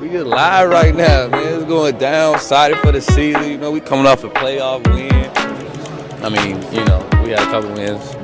We just live right now, man. It's going down, excited for the season. You know, we coming off a playoff win. I mean, you know, we had a couple wins.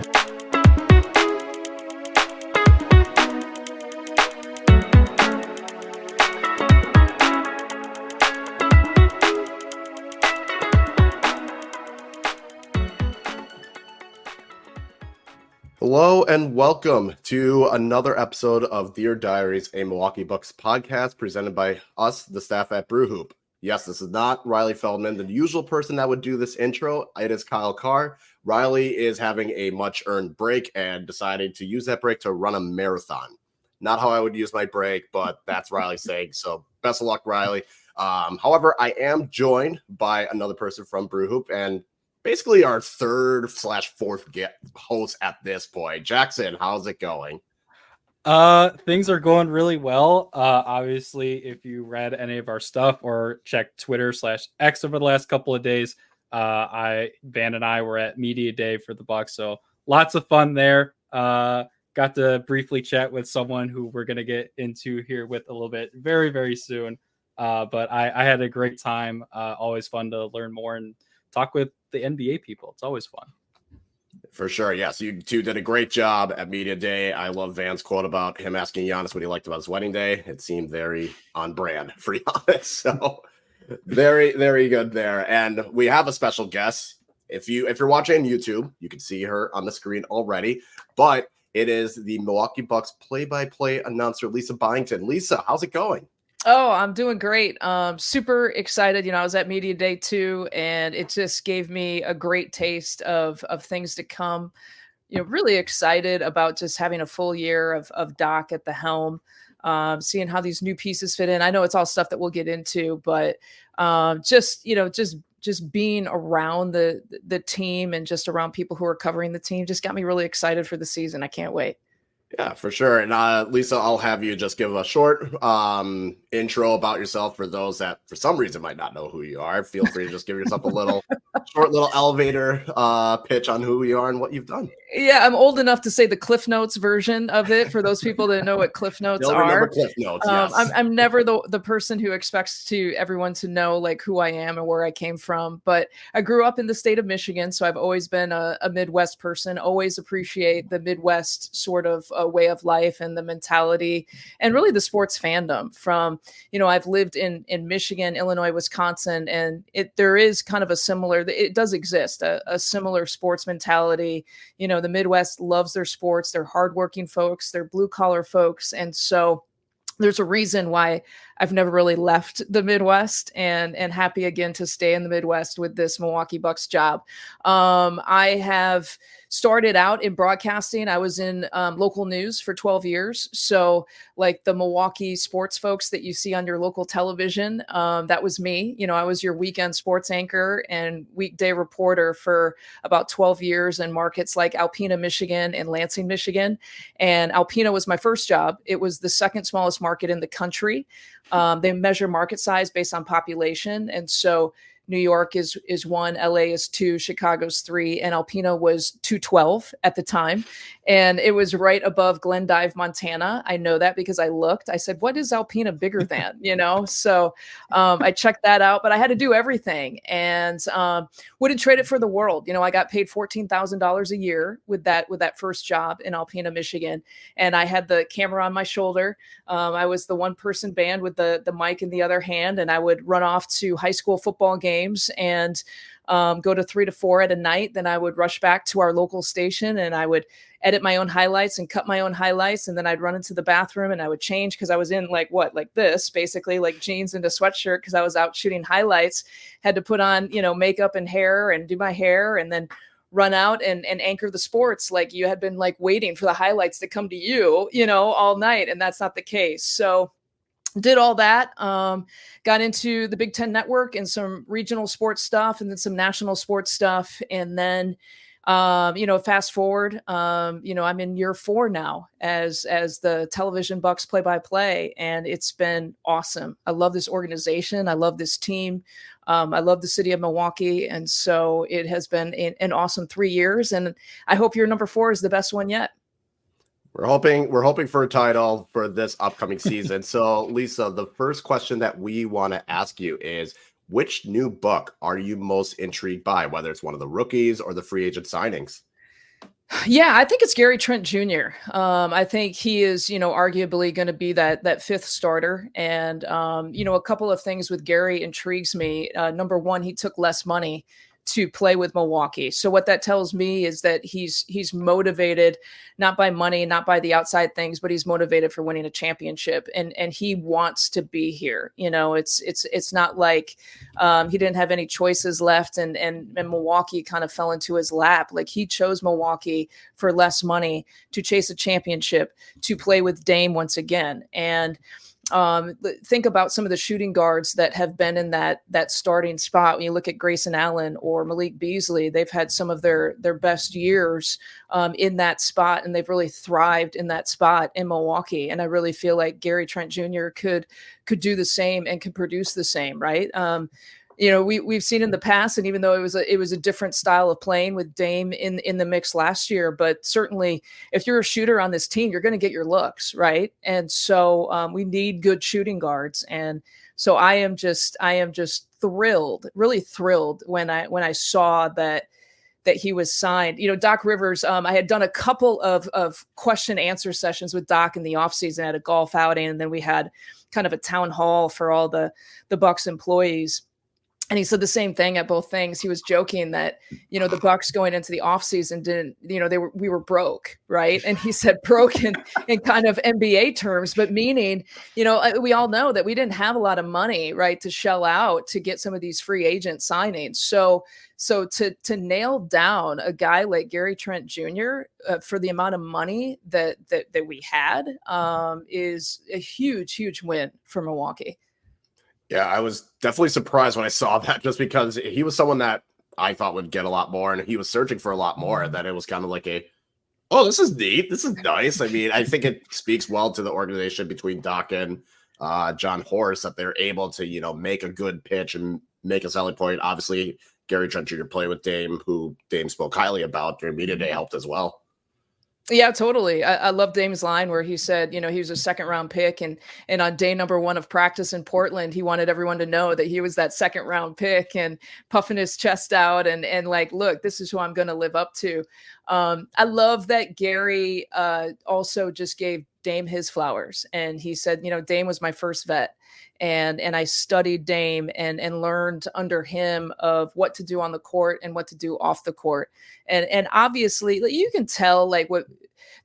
Hello and welcome to another episode of Deer Diaries, a Milwaukee Bucks podcast presented by us, the staff at Brewhoop. Yes, this is not Riley Feldman, the usual person that would do this intro. It is Kyle Carr. Riley is having a much-earned break and decided to use that break to run a marathon. Not how I would use my break, but that's Riley's saying. So best of luck, Riley. However, I am joined by another person from Brewhoop and basically our third/fourth host at this point. Jackson, how's it going? Things are going really well. Obviously, if you read any of our stuff or checked Twitter/X over the last couple of days, Van and I were at Media Day for the Bucks, so lots of fun there. Got to briefly chat with someone who we're going to get into here with a little bit very, very soon. But I had a great time. Always fun to learn more and talk with the NBA people. It's always fun. For sure. Yes, you two did a great job at Media Day. I love Van's quote about him asking Giannis what he liked about his wedding day. It seemed very on brand for Giannis. So very, very good there. And we have a special guest. If you're watching on YouTube, you can see her on the screen already. But it is the Milwaukee Bucks play-by-play announcer, Lisa Byington. Lisa, how's it going? Oh, I'm doing great. Super excited. You know, I was at Media Day too, and it just gave me a great taste of things to come. You know, really excited about just having a full year of Doc at the helm, seeing how these new pieces fit in. I know it's all stuff that we'll get into, but just being around the team and just around people who are covering the team just got me really excited for the season. I can't wait. Yeah, for sure. And Lisa, I'll have you just give a short intro about yourself for those that for some reason might not know who you are. Feel free to just give yourself a short little elevator pitch on who you are and what you've done. Yeah, I'm old enough to say the Cliff Notes version of it for those people that know what Cliff Notes are. Remember Cliff Notes, yes. I'm never the person who expects everyone to know like who I am and where I came from, but I grew up in the state of Michigan, so I've always been a Midwest person, always appreciate the Midwest sort of way of life and the mentality and really the sports fandom from, you know, I've lived in Michigan, Illinois, Wisconsin, and there is kind of a similar, it does exist, a similar sports mentality. You know, the Midwest loves their sports. They're hardworking folks. They're blue collar folks. And so there's a reason why I've never really left the Midwest and happy again to stay in the Midwest with this Milwaukee Bucks job. I have started out in broadcasting. I was in local news for 12 years. So like the Milwaukee sports folks that you see on your local television, that was me. You know, I was your weekend sports anchor and weekday reporter for about 12 years in markets like Alpena, Michigan and Lansing, Michigan. And Alpena was my first job. It was the second smallest market in the country. They measure market size based on population. And so New York is 1, LA is 2, Chicago's 3, and Alpena was 212 at the time. And it was right above Glendive, Montana. I know that because I looked. I said, what is Alpena bigger than? You know, so I checked that out, but I had to do everything and wouldn't trade it for the world. You know, I got paid $14,000 a year with that first job in Alpena, Michigan. And I had the camera on my shoulder. I was the one-person band with the mic in the other hand, and I would run off to high school football games and go to 3 to 4 at a night. Then I would rush back to our local station and I would edit my own highlights and cut my own highlights. And then I'd run into the bathroom and I would change because I was in like this, basically like jeans and a sweatshirt because I was out shooting highlights, had to put on, you know, makeup and hair and do my hair and then run out and anchor the sports like you had been like waiting for the highlights to come to you, you know, all night. And that's not the case. So did all that, got into the Big Ten Network and some regional sports stuff and then some national sports stuff. And then, fast forward, I'm in year 4 now as the television Bucks play-by-play, and it's been awesome. I love this organization. I love this team. I love the city of Milwaukee. And so it has been an awesome 3 years. And I hope your number 4 is the best one yet. We're hoping for a title for this upcoming season. So, Lisa, the first question that we want to ask you is, which new book are you most intrigued by, whether it's one of the rookies or the free agent signings? Yeah, I think it's Gary Trent Jr. I think he is, arguably going to be that fifth starter. And, a couple of things with Gary intrigues me. Number one, he took less money to play with Milwaukee. So what that tells me is that he's motivated, not by money, not by the outside things, but he's motivated for winning a championship. And he wants to be here. It's not like he didn't have any choices left and Milwaukee kind of fell into his lap. Like, he chose Milwaukee for less money to chase a championship, to play with Dame once again. And think about some of the shooting guards that have been in that starting spot. When you look at Grayson Allen or Malik Beasley, they've had some of their best years in that spot, and they've really thrived in that spot in Milwaukee. And I really feel like Gary Trent Jr. could do the same and could produce the same, right? We've seen in the past, and even though it was a different style of playing with Dame in the mix last year, but certainly if you're a shooter on this team, you're going to get your looks, right? And so we need good shooting guards, and so I am just thrilled, really thrilled when I saw that he was signed. Doc Rivers, I had done a couple of question answer sessions with Doc in the offseason at a golf outing, and then we had kind of a town hall for all the Bucks employees. And he said the same thing at both things. He was joking that, the Bucks going into the offseason didn't, we were broke, right? And he said broke in kind of NBA terms, but meaning, we all know that we didn't have a lot of money, right, to shell out to get some of these free agent signings. So to nail down a guy like Gary Trent Jr. For the amount of money that we had is a huge win for Milwaukee. Yeah, I was definitely surprised when I saw that, just because he was someone that I thought would get a lot more, and he was searching for a lot more, and that it was kind of like this is neat. This is nice. I mean, I think it speaks well to the organization between Doc and John Horst that they're able to, make a good pitch and make a selling point. Obviously, Gary Trent Jr. played with Dame, who Dame spoke highly about during media day, helped as well. Yeah, totally. I love Dame's line where he said, he was a second round pick, and on day number one of practice in Portland, he wanted everyone to know that he was that second round pick, and puffing his chest out and like, look, this is who I'm going to live up to. I love that Gary also just gave Dame his flowers, and he said, Dame was my first vet. And I studied Dame and learned under him of what to do on the court and what to do off the court. And obviously you can tell like what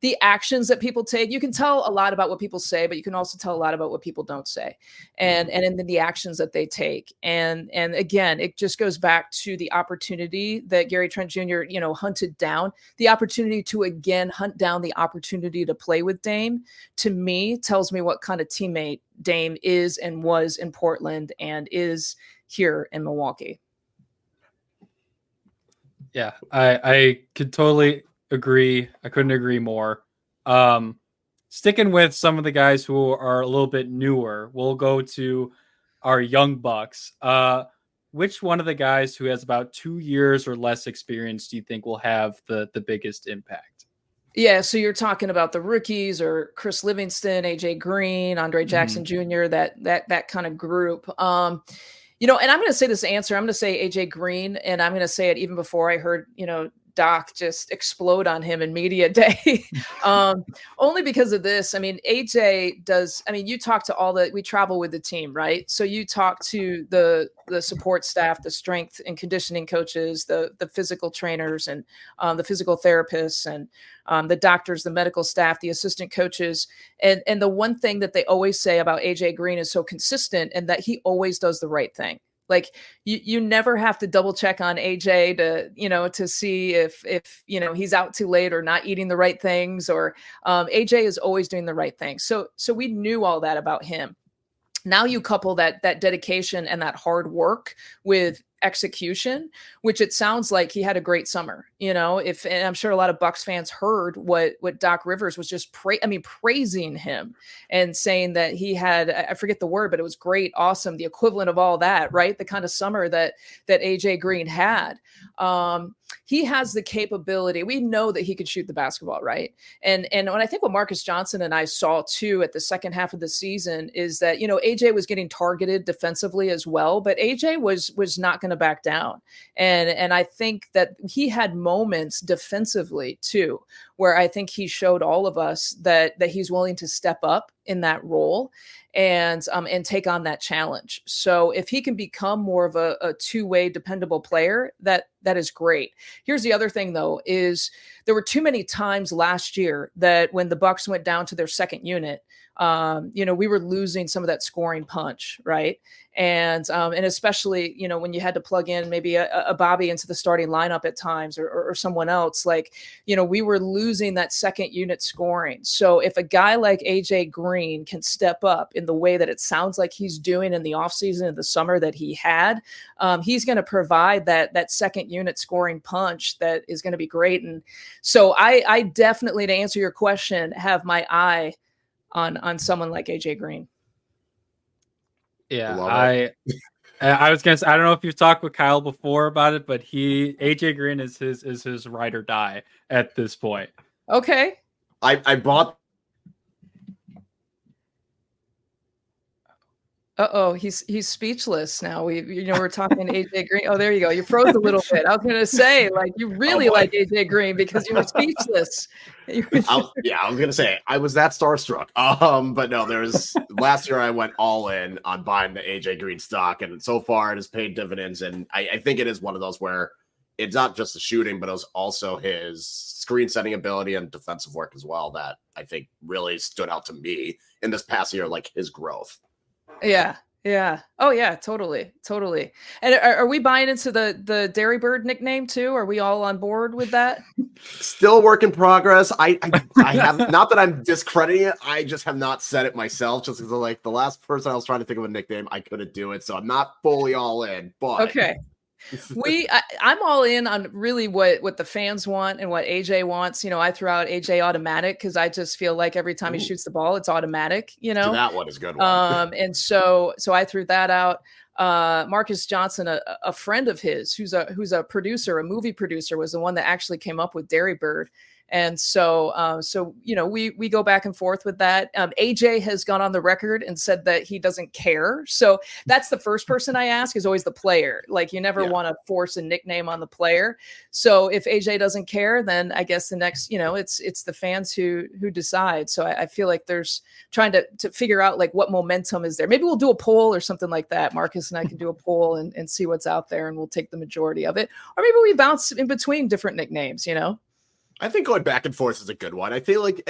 the actions that people take. You can tell a lot about what people say, but you can also tell a lot about what people don't say and then the actions that they take. And again, it just goes back to the opportunity that Gary Trent Jr., hunted down, the opportunity to again hunt down the opportunity to play with Dame, to me tells me what kind of teammate Dame is and was in Portland and is here in Milwaukee. Yeah, I could totally agree. I couldn't agree more. Sticking with some of the guys who are a little bit newer, we'll go to our young Bucks. Which one of the guys who has about 2 years or less experience do you think will have the biggest impact? Yeah, so you're talking about the rookies or Chris Livingston, AJ Green, Andre Jackson Jr., that kind of group. And I'm going to say this answer. I'm going to say AJ Green, and I'm going to say it even before I heard, Doc just explode on him in media day. Only because of this. I mean, AJ does, you talk to we travel with the team, right? So you talk to the support staff, the strength and conditioning coaches, the physical trainers and the physical therapists and the doctors, the medical staff, the assistant coaches. And the one thing that they always say about AJ Green is so consistent, and that he always does the right thing. Like you never have to double check on AJ to see if he's out too late or not eating the right things, or AJ is always doing the right thing. So we knew all that about him. Now you couple that dedication and that hard work with execution, which it sounds like he had a great summer, and I'm sure a lot of Bucks fans heard what Doc Rivers was just praising him and saying that he had, I forget the word, but it was great, awesome, the equivalent of all that, right? The kind of summer that AJ Green had. He has the capability. We know that he could shoot the basketball, right? And when I think what Marcus Johnson and I saw too at the second half of the season is that, AJ was getting targeted defensively as well, but AJ was not going to back down. And I think that he had moments defensively too, where I think he showed all of us that he's willing to step up in that role and take on that challenge. So if he can become more of a two-way dependable player, that is great. Here's the other thing though, is there were too many times last year that when the Bucks went down to their second unit, we were losing some of that scoring punch, right? And especially, when you had to plug in maybe a Bobby into the starting lineup at times or someone else, we were losing that second unit scoring. So if a guy like AJ Green can step up in the way that it sounds like he's doing in the offseason in the summer that he had, he's going to provide that second unit scoring punch that is going to be great. And so I definitely, to answer your question, have my eye on someone like AJ Green. Yeah, I was gonna say, I don't know if you've talked with Kyle before about it, but AJ Green is his ride or die at this point. Okay. I bought. He's speechless now. We're talking AJ Green. Oh, there you go. You froze a little bit. I was gonna say, you really like AJ Green because you were speechless. I was gonna say I was that starstruck. But no, last year I went all in on buying the AJ Green stock, and so far it has paid dividends. And I think it is one of those where it's not just the shooting, but it was also his screen setting ability and defensive work as well that I think really stood out to me in this past year, like his growth. Yeah. Oh yeah, totally. And are we buying into the Dairy Bird nickname too? Are we all on board with that? Still work in progress. I have, not that I'm discrediting it, I just have not said it myself, just because the last person I was trying to think of a nickname, I couldn't do it. So I'm not fully all in, but okay. I'm all in on really what the fans want and what AJ wants. I threw out AJ automatic because I just feel like every time he shoots the ball, it's automatic. So that one is a good one. And so I threw that out. Marcus Johnson, a friend of his, who's a producer, a movie producer, was the one that actually came up with Dairy Bird. And so we go back and forth with that. AJ has gone on the record and said that he doesn't care. So that's the first person I ask, is always the player. You never want to force a nickname on the player. So if AJ doesn't care, then I guess the next, it's the fans who decide. So I feel like there's trying to figure out what momentum is there. Maybe we'll do a poll or something like that. Marcus and I can do a poll and see what's out there, and we'll take the majority of it. Or maybe we bounce in between different nicknames, I think going back and forth is a good one. I feel like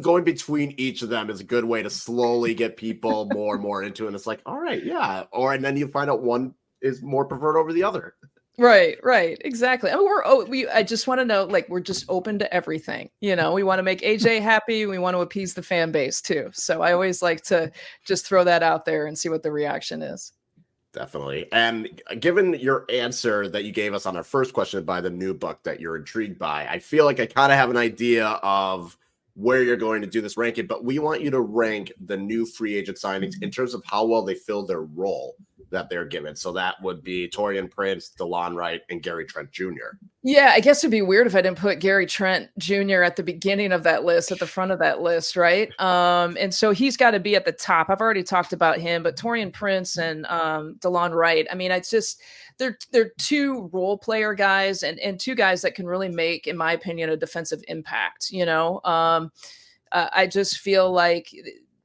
going between each of them is a good way to slowly get people more and more into it. And it's all right, yeah. And then you find out one is more preferred over the other. Right, exactly. I mean, I just want to know, we're just open to everything. We want to make AJ happy. We want to appease the fan base too. So I always like to just throw that out there and see what the reaction is. Definitely. And given your answer that you gave us on our first question by the new book that you're intrigued by, I feel like I kind of have an idea of where you're going to do this ranking, but we want you to rank the new free agent signings in terms of how well they fill their role that they're given. So that would be Taurean Prince, DeLon Wright, and Gary Trent Jr. Yeah, I guess it'd be weird if I didn't put Gary Trent Jr. at the beginning of that list, at the front of that list, right? And so he's got to be at the top. I've already talked about him, but Taurean Prince and DeLon Wright, I mean, it's just they're two role player guys and two guys that can really make, in my opinion, a defensive impact. I just feel like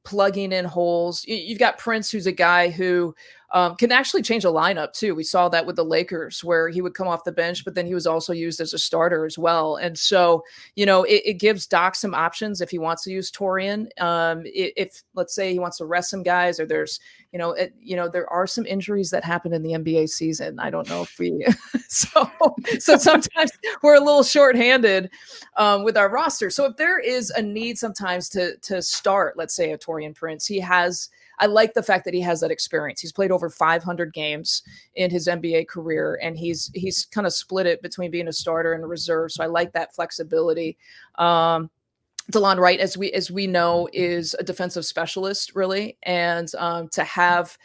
plugging in holes. You've got Prince, who's a guy who can actually change a lineup too. We saw that with the Lakers, where he would come off the bench, but then he was also used as a starter as well. And so, it gives Doc some options if he wants to use Taurean. If let's say he wants to rest some guys, or there's, there are some injuries that happen in the NBA season. I don't know if we, so sometimes we're a little shorthanded with our roster. So if there is a need sometimes to start, let's say, a Taurean Prince, I like the fact that he has that experience. He's played over over 500 games in his NBA career, and he's kind of split it between being a starter and a reserve. So I like that flexibility. DeLon Wright, as we know, is a defensive specialist, really, and to have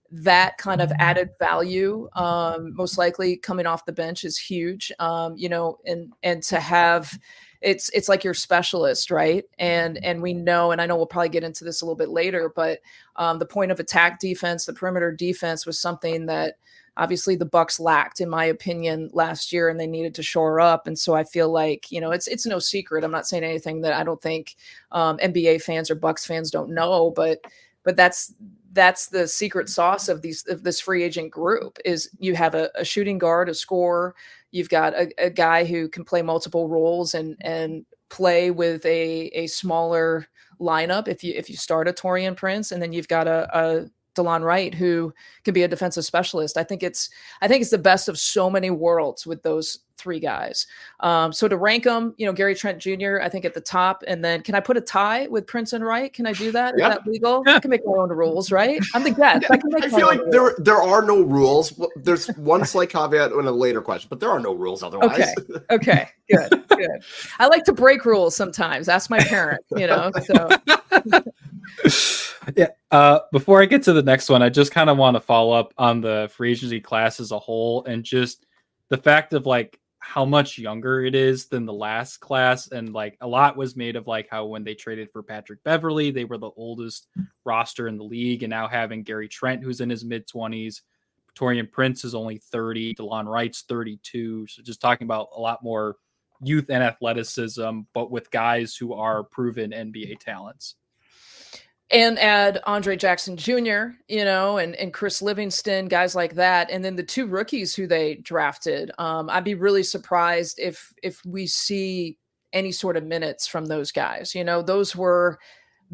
that kind of added value, most likely coming off the bench, is huge. And to have it's like your specialist, right? And we know, and I know we'll probably get into this a little bit later, but the point of attack defense, the perimeter defense, was something that obviously the Bucks lacked, in my opinion, last year, and they needed to shore up. And so I feel like, it's no secret. I'm not saying anything that I don't think NBA fans or Bucks fans don't know, but that's the secret sauce of this free agent group. Is you have a shooting guard, a scorer, you've got a guy who can play multiple roles and play with a smaller lineup if you start a Taurean Prince, and then you've got a DeLon Wright who can be a defensive specialist. I think it's the best of so many worlds with those three guys. So to rank them, Gary Trent Jr., I think at the top, and then can I put a tie with Prince and Wright? Can I do that? Is that legal? I can make my own rules, right? I'm the guest. I can make I feel like there are no rules. There's one slight caveat in a later question, but there are no rules otherwise. Okay. Good. I like to break rules sometimes. Ask my parents, so. Yeah. Before I get to the next one, I just kind of want to follow up on the free agency class as a whole, and just the fact of like how much younger it is than the last class. And like a lot was made of like how when they traded for Patrick Beverley, they were the oldest roster in the league, and now having Gary Trent, who's in his mid-20s, Taurean Prince is only 30, DeLon Wright's 32. So just talking about a lot more youth and athleticism, but with guys who are proven NBA talents. And add Andre Jackson Jr., and Chris Livingston, guys like that. And then the two rookies who they drafted. I'd be really surprised if we see any sort of minutes from those guys. Those were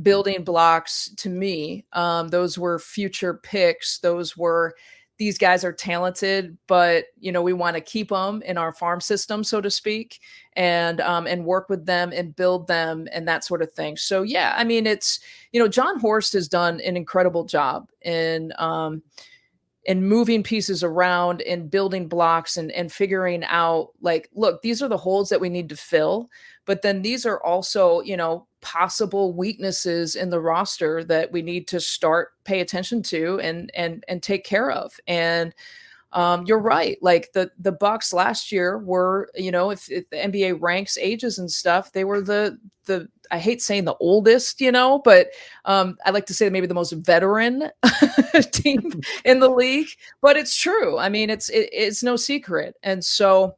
building blocks to me. Those were future picks. These guys are talented, but we want to keep them in our farm system, so to speak, and work with them and build them and that sort of thing. So yeah, I mean, it's John Horst has done an incredible job in moving pieces around and building blocks and figuring out like, look, these are the holes that we need to fill, but then these are also possible weaknesses in the roster that we need to pay attention to and take care of. And you're right. Like the Bucks last year were, if the NBA ranks ages and stuff, they were the I hate saying the oldest, but I like to say maybe the most veteran team in the league. But it's true. I mean, it's no secret. And so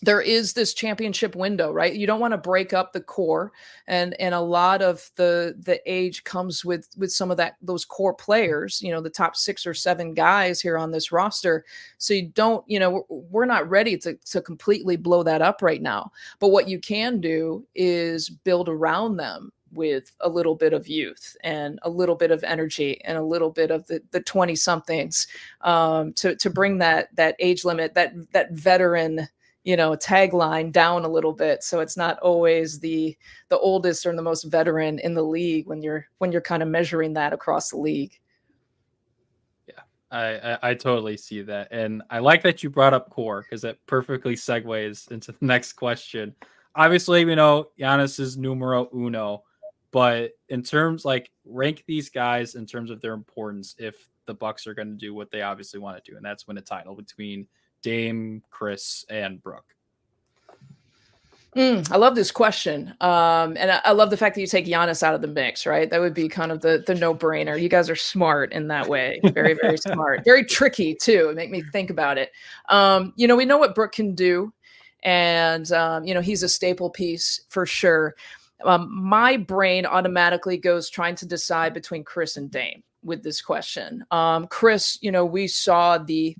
there is this championship window, right? You don't want to break up the core, and a lot of the age comes with some of those core players, the top 6 or 7 guys here on this roster. So you don't, we're not ready to completely blow that up right now. But what you can do is build around them with a little bit of youth and a little bit of energy and a little bit of the 20 somethings to bring that age limit, that veteran tagline down a little bit. So it's not always the oldest or the most veteran in the league when you're kind of measuring that across the league. Yeah, I totally see that. And I like that you brought up core, because it perfectly segues into the next question. Obviously, Giannis is numero uno, but in terms like rank these guys in terms of their importance if the Bucks are going to do what they obviously want to do, and that's win a title between Dame, Chris, and Brooke. I love this question. And I love the fact that you take Giannis out of the mix, right? That would be kind of the no-brainer. You guys are smart in that way. Very, very smart. Very tricky, too. It make me think about it. We know what Brooke can do. And, he's a staple piece for sure. My brain automatically goes trying to decide between Chris and Dame with this question. Chris, we saw the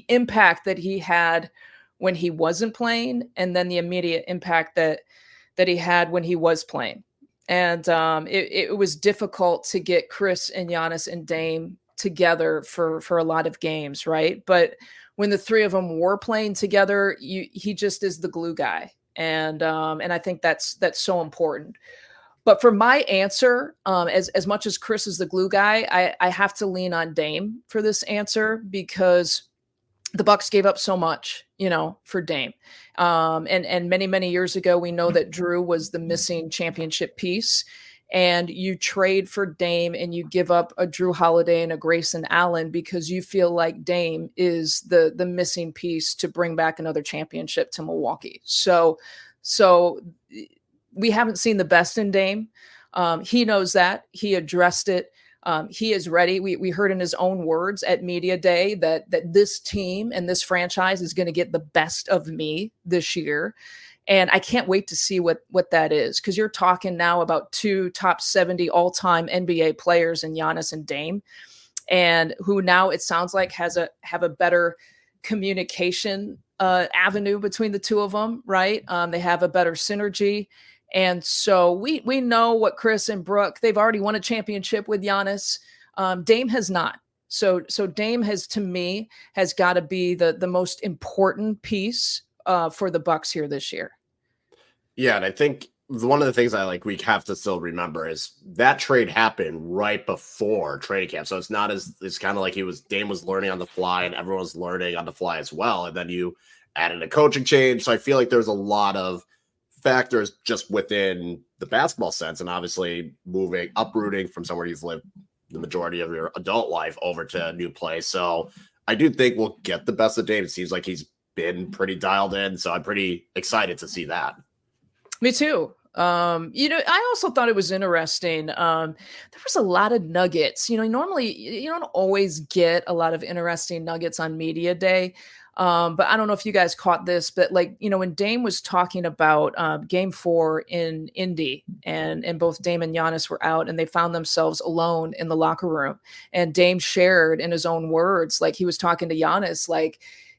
impact that he had when he wasn't playing, and then the immediate impact that he had when he was playing. And it was difficult to get Chris and Giannis and Dame together for a lot of games, right? But when the three of them were playing together, he just is the glue guy. And I think that's so important. But for my answer, as much as Chris is the glue guy, I have to lean on Dame for this answer because the Bucks gave up so much, for Dame. And many years ago, we know that Drew was the missing championship piece. And you trade for Dame and you give up a Drew Holiday and a Grayson Allen because you feel like Dame is the missing piece to bring back another championship to Milwaukee. So we haven't seen the best in Dame. He knows that. He addressed it. He is ready. We heard in his own words at Media Day that this team and this franchise is going to get the best of me this year. And I can't wait to see what that is, because you're talking now about 2 top 70 all-time NBA players in Giannis and Dame, and who now it sounds like have a better communication avenue between the two of them, right? They have a better synergy. And so we know what Chris and Brooke, they've already won a championship with Giannis. Dame has not. So Dame to me has got to be the most important piece for the Bucks here this year. Yeah, and I think one of the things we have to still remember is that trade happened right before training camp. So it's not it's kind of like Dame was learning on the fly and everyone was learning on the fly as well. And then you added a coaching change. So I feel like there's a lot of factors just within the basketball sense, and obviously uprooting from somewhere you've lived the majority of your adult life over to a new place. So I do think we'll get the best of Dame. It seems like he's been pretty dialed in. So I'm pretty excited to see that. Me too. I also thought it was interesting. There was a lot of nuggets. Normally you don't always get a lot of interesting nuggets on Media Day. But I don't know if you guys caught this, but when Dame was talking about Game 4 in Indy, and both Dame and Giannis were out, and they found themselves alone in the locker room, and Dame shared in his own words, he was talking to Giannis,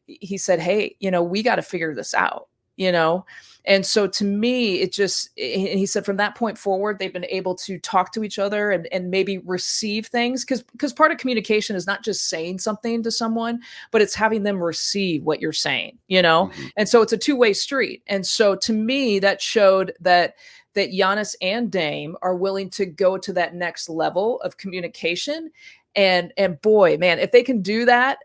he said, hey, we got to figure this out, And so to me, he said from that point forward, they've been able to talk to each other and maybe receive things, because part of communication is not just saying something to someone, but it's having them receive what you're saying, Mm-hmm. And so it's a two-way street. And so to me, that showed that Giannis and Dame are willing to go to that next level of communication. And boy, man, if they can do that,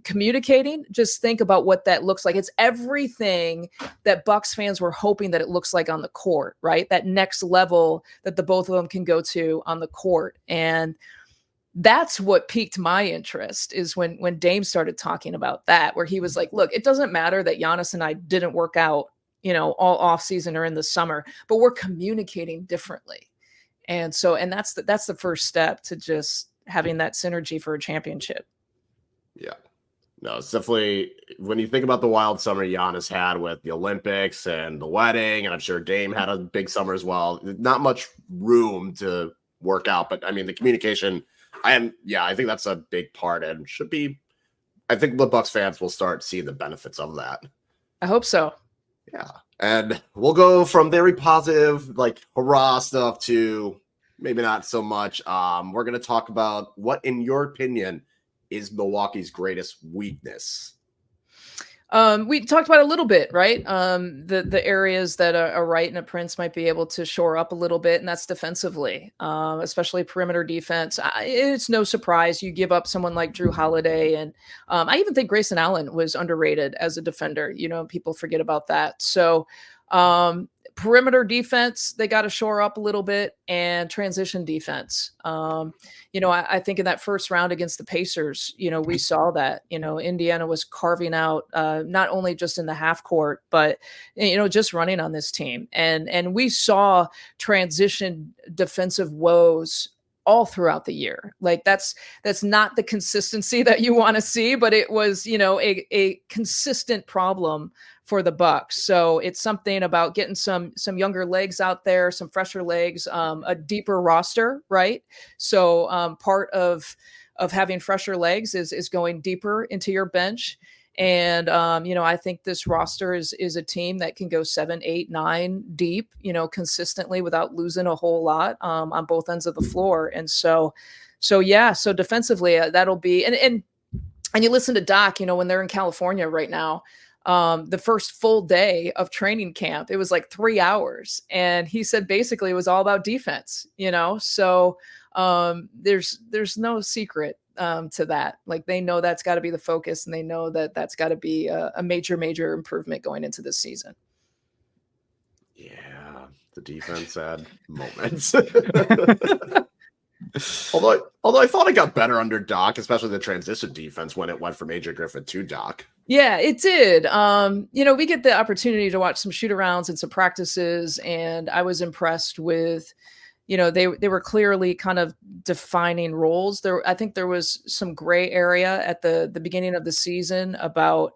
communicating, just think about what that looks like. It's everything that Bucks fans were hoping that it looks like on the court, right? That next level that the both of them can go to on the court. And that's what piqued my interest, is when Dame started talking about that, where he was like, look, it doesn't matter that Giannis and I didn't work out, all off season or in the summer, but we're communicating differently. And so, and that's the first step to just having that synergy for a championship. Yeah. No, it's definitely, when you think about the wild summer Giannis had with the Olympics and the wedding, and I'm sure Dame had a big summer as well, not much room to work out. But I mean, the communication, I think that's a big part, and I think the Bucks fans will start seeing the benefits of that. I hope so. Yeah. And we'll go from very positive, hurrah stuff to maybe not so much. We're going to talk about what, in your opinion, is Milwaukee's greatest weakness. We talked about a little bit, right? The areas that a Wright and a Prince might be able to shore up a little bit, and that's defensively, especially perimeter defense. It's no surprise you give up someone like Drew Holiday, and I even think Grayson Allen was underrated as a defender. People forget about that. So perimeter defense, they got to shore up a little bit, and transition defense. I think in that first round against the Pacers, we saw that, Indiana was carving out not only just in the half court, but, just running on this team. And we saw transition defensive woes all throughout the year. That's not the consistency that you want to see, but it was, a consistent problem for the Bucks. So it's something about getting some younger legs out there, some fresher legs, a deeper roster, right? So part of having fresher legs is going deeper into your bench. And, I think this roster is a team that can go 7, 8, 9 deep, consistently without losing a whole lot on both ends of the floor. And so defensively, that'll be, and you listen to Doc, when they're in California right now, the first full day of training camp. It was like 3 hours. And he said basically it was all about defense, So there's no secret to that. Like they know that's got to be the focus, and they know that that's got to be a major improvement going into this season. Yeah, the defense had moments. Although I thought it got better under Doc, especially the transition defense when it went from AJ Griffin to Doc. Yeah, it did. We get the opportunity to watch some shoot-arounds and some practices, and I was impressed with, they were clearly kind of defining roles. I think there was some gray area at the beginning of the season about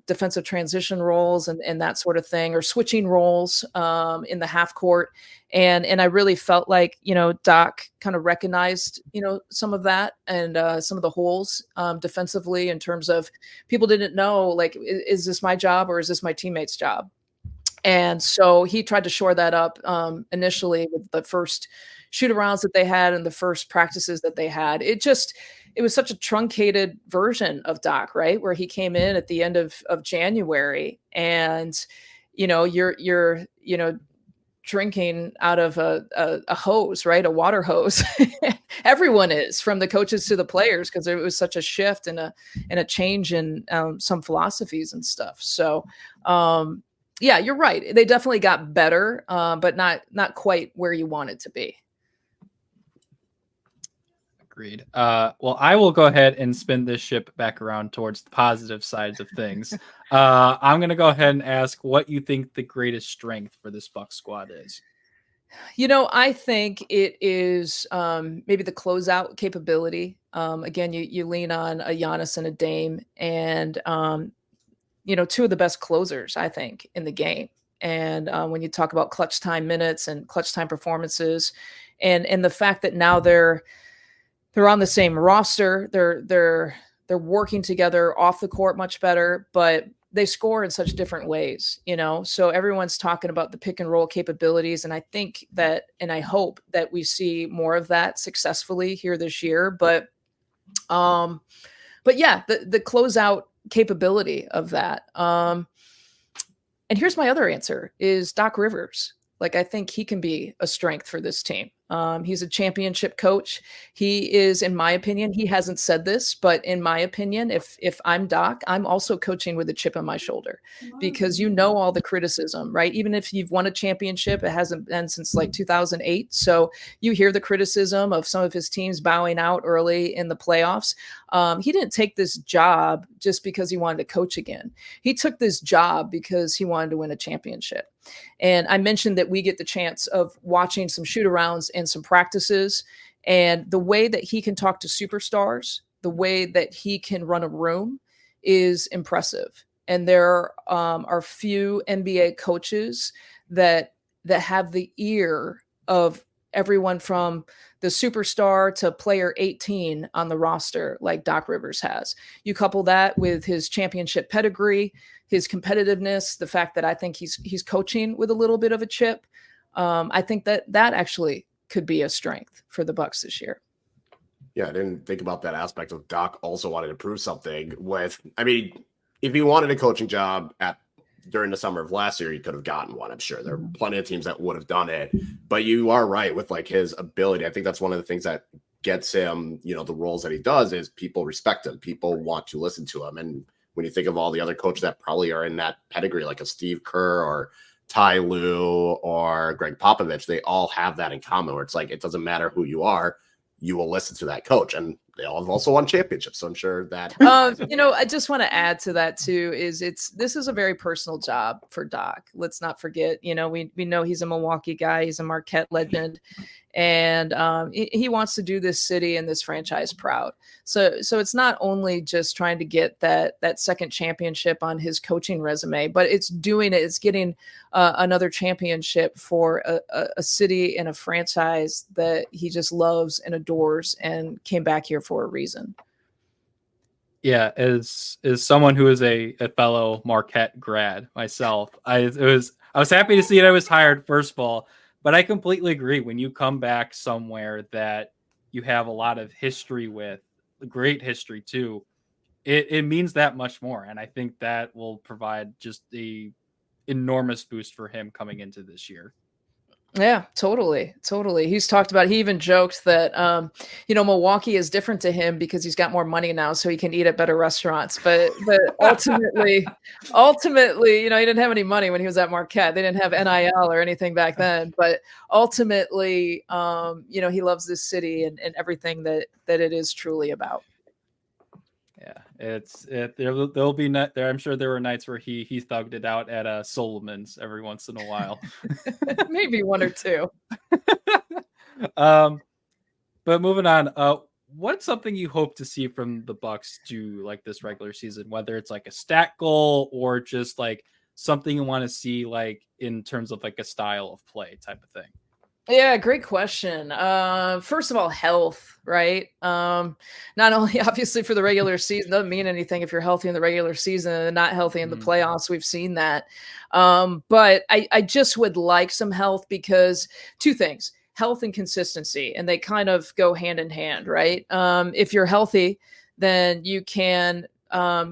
defensive transition roles and that sort of thing, or switching roles in the half court. And I really felt like, Doc kind of recognized, some of that and some of the holes defensively, in terms of people didn't know, like, is this my job or is this my teammate's job? And so he tried to shore that up initially with the first shoot-arounds that they had and the first practices that they had. It was such a truncated version of Doc, right? Where he came in at the end of January, and, you're drinking out of a hose, right? A water hose. Everyone is, from the coaches to the players, because it was such a shift and a change in some philosophies and stuff. So, yeah, you're right. They definitely got better, but not quite where you want it to be. Agreed. Well, I will go ahead and spin this ship back around towards the positive sides of things. I'm going to go ahead and ask what you think the greatest strength for this Bucks squad is. I think it is maybe the closeout capability. Again, you lean on a Giannis and a Dame, and two of the best closers, I think, in the game. And when you talk about clutch time minutes and clutch time performances, and the fact that now they're on the same roster, they're working together off the court much better, but they score in such different ways, so everyone's talking about the pick and roll capabilities. And I think that, and I hope that we see more of that successfully here this year, but yeah, the closeout capability of that. And here's my other answer is Doc Rivers. Like, I think he can be a strength for this team. He's a championship coach. He is, in my opinion, he hasn't said this, but in my opinion, if I'm Doc, I'm also coaching with a chip on my shoulder, because all the criticism, right? Even if you've won a championship, it hasn't been since like 2008. So you hear the criticism of some of his teams bowing out early in the playoffs. He didn't take this job just because he wanted to coach again. He took this job because he wanted to win a championship. And I mentioned that we get the chance of watching some shoot-arounds and some practices, and the way that he can talk to superstars, the way that he can run a room is impressive. And there are few NBA coaches that have the ear of everyone from the superstar to player 18 on the roster like Doc Rivers has. You couple that with his championship pedigree, his competitiveness, the fact that I think he's coaching with a little bit of a chip. I think that actually could be a strength for the Bucks this year. Yeah, I didn't think about that aspect of Doc also wanted to prove something if he wanted a coaching job during the summer of last year, he could have gotten one. I'm sure there are plenty of teams that would have done it, but you are right with like his ability. I think that's one of the things that gets him, the roles that he does is people respect him. People want to listen to him. And when you think of all the other coaches that probably are in that pedigree, like a Steve Kerr or Ty Lue or Greg Popovich, they all have that in common where it's like, it doesn't matter who you are, you will listen to that coach. And they all have also won championships. So I'm sure that, I just want to add to that too, this is a very personal job for Doc. Let's not forget, we know he's a Milwaukee guy. He's a Marquette legend. And he wants to do this city and this franchise proud. So it's not only just trying to get that second championship on his coaching resume, but it's getting another championship for a city and a franchise that he just loves and adores and came back here for a reason. Yeah, as someone who is a fellow Marquette grad myself, I was happy to see that I was hired, first of all. But I completely agree. When you come back somewhere that you have a lot of history with, great history too, it means that much more. And I think that will provide just the enormous boost for him coming into this year. Yeah, totally. He's talked about, he even joked that, Milwaukee is different to him because he's got more money now, so he can eat at better restaurants. But ultimately, he didn't have any money when he was at Marquette. They didn't have NIL or anything back then. But ultimately, he loves this city and everything that it is truly about. Yeah, there'll be there. I'm sure there were nights where he thugged it out at Solomon's every once in a while. Maybe one or two. But moving on, what's something you hope to see from the Bucks do like this regular season, whether it's like a stat goal or just like something you want to see like in terms of like a style of play type of thing? Yeah, great question. First of all, health, right? Not only obviously for the regular season, doesn't mean anything if you're healthy in the regular season and not healthy in the playoffs. We've seen that. But I just would like some health because two things, health and consistency, and they kind of go hand in hand, right? If you're healthy, then you can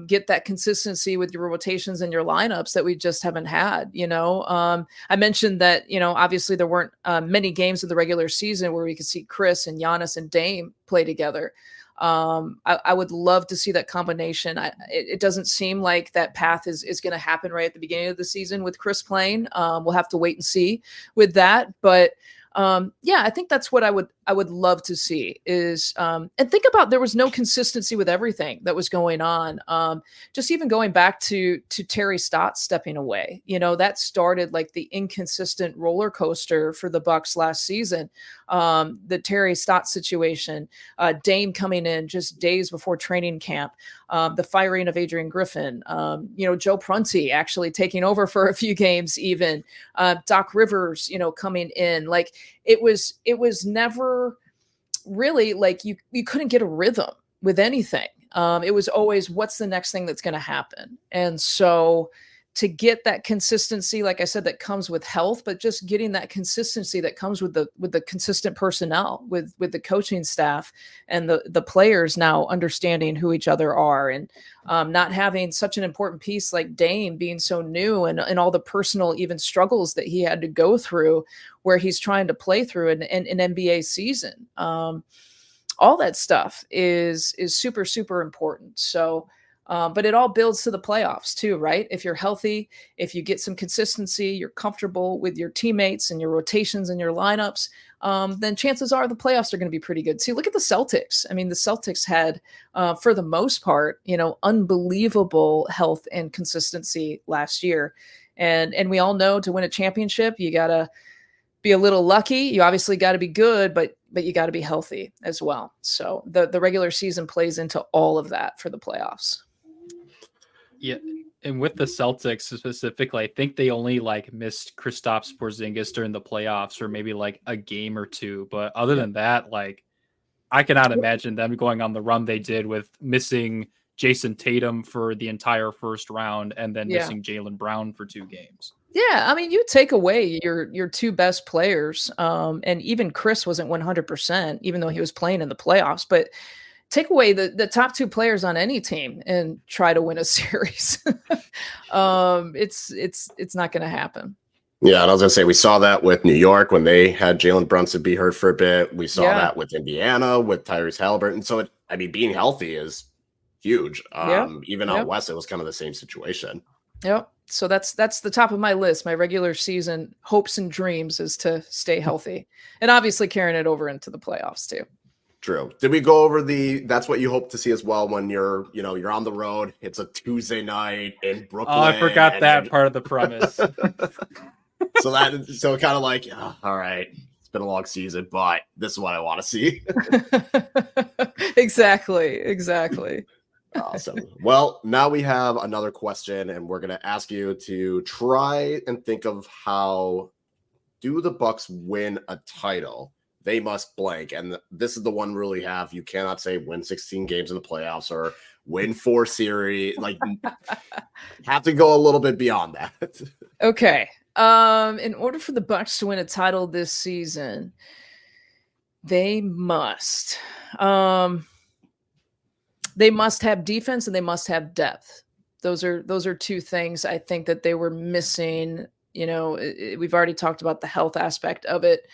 get that consistency with your rotations and your lineups that we just haven't had. I mentioned that, obviously there weren't many games of the regular season where we could see Chris and Giannis and Dame play together. I would love to see that combination. It doesn't seem like that path is going to happen right at the beginning of the season with Chris playing. We'll have to wait and see with that. But I think that's what I would love to see is, and think about, there was no consistency with everything that was going on. Just even going back to Terry Stotts stepping away, that started like the inconsistent roller coaster for the Bucks last season. The Terry Stotts situation, Dame coming in just days before training camp, the firing of Adrian Griffin, Joe Prunty actually taking over for a few games, even Doc Rivers, coming in. Like it was never really like you couldn't get a rhythm with anything. It was always, what's the next thing that's going to happen? And so to get that consistency, like I said, that comes with health, but just getting that consistency that comes with the consistent personnel, with the coaching staff and the players now understanding who each other are, and not having such an important piece like Dame being so new and all the personal even struggles that he had to go through where he's trying to play through an NBA season. All that stuff is super, super important. So, but it all builds to the playoffs too, right? If you're healthy, if you get some consistency, you're comfortable with your teammates and your rotations and your lineups, then chances are the playoffs are going to be pretty good. See, look at the Celtics. I mean, the Celtics had, for the most part, unbelievable health and consistency last year. And we all know to win a championship, you got to be a little lucky. You obviously got to be good, but you got to be healthy as well. So the regular season plays into all of that for the playoffs. Yeah, and with the Celtics specifically, I think they only like missed Kristaps Porzingis during the playoffs, or maybe like a game or two. But other than that, like I cannot imagine them going on the run they did with missing Jason Tatum for the entire first round and then missing Jaylen Brown for 2 games. Yeah, I mean, you take away your 2 best players, and even Chris wasn't 100%, even though he was playing in the playoffs. But take away the top 2 players on any team and try to win a series. It's not going to happen. Yeah, and I was going to say, we saw that with New York when they had Jalen Brunson be hurt for a bit. We saw that with Indiana with Tyrese Halliburton. So, being healthy is huge. Even out west, it was kind of the same situation. Yep. So that's the top of my list. My regular season hopes and dreams is to stay healthy, and obviously carrying it over into the playoffs too. True. Did we go over that's what you hope to see as well when you're on the road? It's a Tuesday night in Brooklyn. Oh, I forgot that part of the premise. so kind of like, all right, it's been a long season, but this is what I want to see. Exactly. Awesome. Well, now we have another question, and we're going to ask you to try and think of how do the Bucks win a title? They must blank. And this is the one rule you have. You cannot say win 16 games in the playoffs or win 4 series. Like, have to go a little bit beyond that. Okay. In order for the Bucks to win a title this season, they must. they must have defense and they must have depth. Those are two things I think that they were missing. We've already talked about the health aspect of it.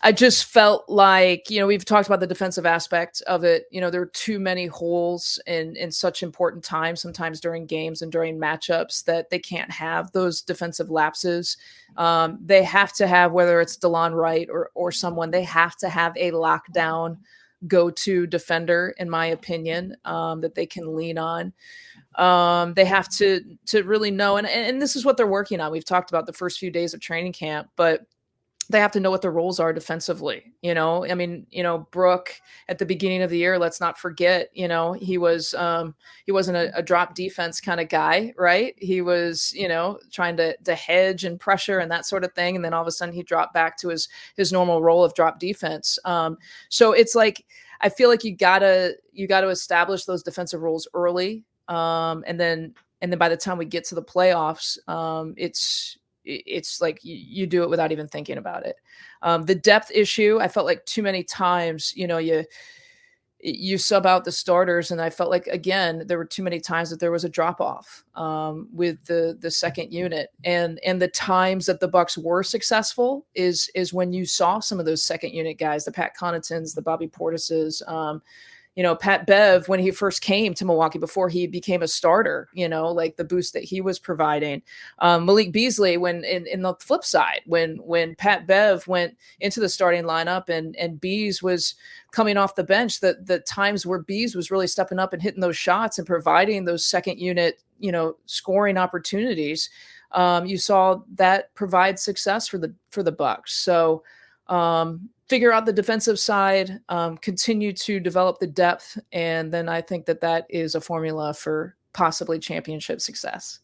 I just felt like, we've talked about the defensive aspect of it. There are too many holes in such important times, sometimes during games and during matchups, that they can't have those defensive lapses. They have to have, whether it's DeLon Wright or someone, they have to have a lockdown go-to defender, in my opinion, that they can lean on. They have to really know, and this is what they're working on. We've talked about the first few days of training camp, but they have to know what their roles are defensively. Brooke at the beginning of the year, let's not forget, he wasn't a drop defense kind of guy, right? He was, trying to hedge and pressure and that sort of thing. And then all of a sudden he dropped back to his normal role of drop defense. So it's like, I feel like you gotta establish those defensive roles early. And then by the time we get to the playoffs, it's like you do it without even thinking about it. The depth issue, I felt like too many times, you sub out the starters, and I felt like, again, there were too many times that there was a drop off with the second unit, and the times that the Bucks were successful is when you saw some of those second unit guys, the Pat Connaughtons, the Bobby Portises, Pat Bev, when he first came to Milwaukee before he became a starter, like the boost that he was providing. Malik Beasley, when in the flip side, when Pat Bev went into the starting lineup and Bees was coming off the bench, the times where Bees was really stepping up and hitting those shots and providing those second unit, scoring opportunities, you saw that provide success for the Bucks. So, figure out the defensive side, continue to develop the depth, and then I think that is a formula for possibly championship success.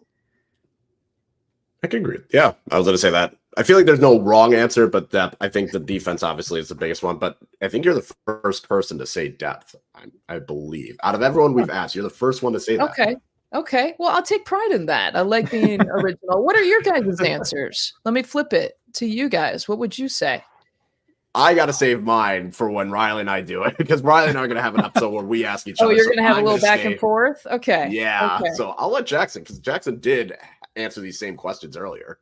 I can agree. Yeah, I was going to say that. I feel like there's no wrong answer, but depth. I think the defense obviously is the biggest one, but I think you're the first person to say depth, I believe. Out of everyone we've asked, you're the first one to say that. Okay. Well, I'll take pride in that. I like being original. What are your guys' answers? Let me flip it to you guys. What would you say? I got to save mine for when Riley and I do it, because Riley and I are going to have an episode where we ask each other. Oh, you're going to have a little back and forth? Okay. Yeah. Okay. So I'll let Jackson, because Jackson did answer these same questions earlier.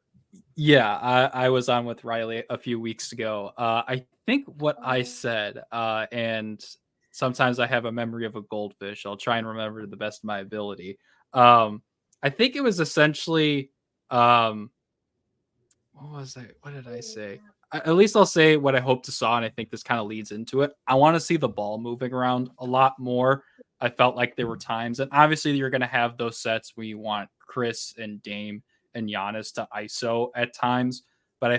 Yeah, I was on with Riley a few weeks ago. I think what I said, and sometimes I have a memory of a goldfish. I'll try and remember to the best of my ability. I think it was essentially, what was I? What did I say? At least I'll say what I hope to saw, and I think this kind of leads into it. I want to see the ball moving around a lot more. I felt like there were times, and obviously you're going to have those sets where you want Chris and Dame and Giannis to ISO at times, but I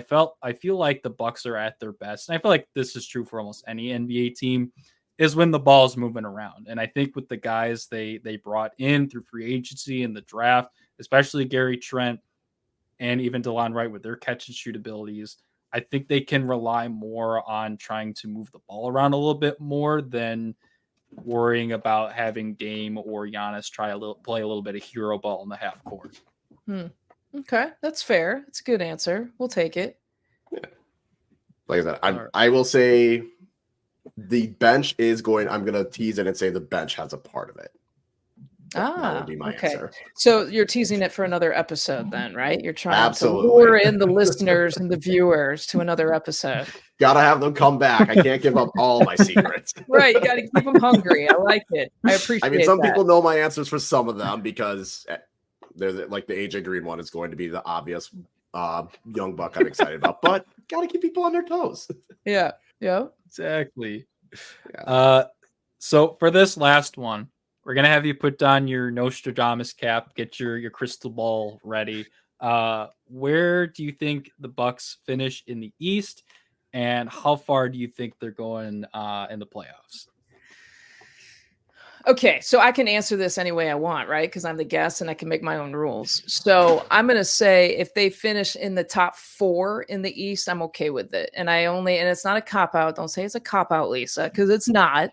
feel like the Bucks are at their best, and I feel like this is true for almost any NBA team, is when the ball is moving around. And I think with the guys they brought in through free agency and the draft, especially Gary Trent and even DeLon Wright with their catch and shoot abilities, I think they can rely more on trying to move the ball around a little bit more than worrying about having Dame or Giannis play a little bit of hero ball in the half court. Okay, that's fair. That's a good answer. We'll take it. Yeah. Like I said, I will say the bench is going. I'm going to tease it and say the bench has a part of it. That would be my answer. So you're teasing it for another episode then, right? You're trying to Absolutely lure in the listeners and the viewers to another episode. Gotta have them come back. I can't give up all my secrets. Right, you got to keep them hungry. I like it. I appreciate it. I mean, some people know my answers for some of them, because there's like the AJ Green one is going to be the obvious young buck I'm excited about, but gotta keep people on their toes. Yeah, exactly. Yeah. So for this last one, we're going to have you put on your Nostradamus cap, get your crystal ball ready. Where do you think the Bucks finish in the East, and how far do you think they're going in the playoffs? Okay, so I can answer this any way I want, right? Because I'm the guest and I can make my own rules. So I'm going to say if they finish in the top 4 in the East, I'm okay with it. And it's not a cop-out. Don't say it's a cop-out, Lisa, because it's not.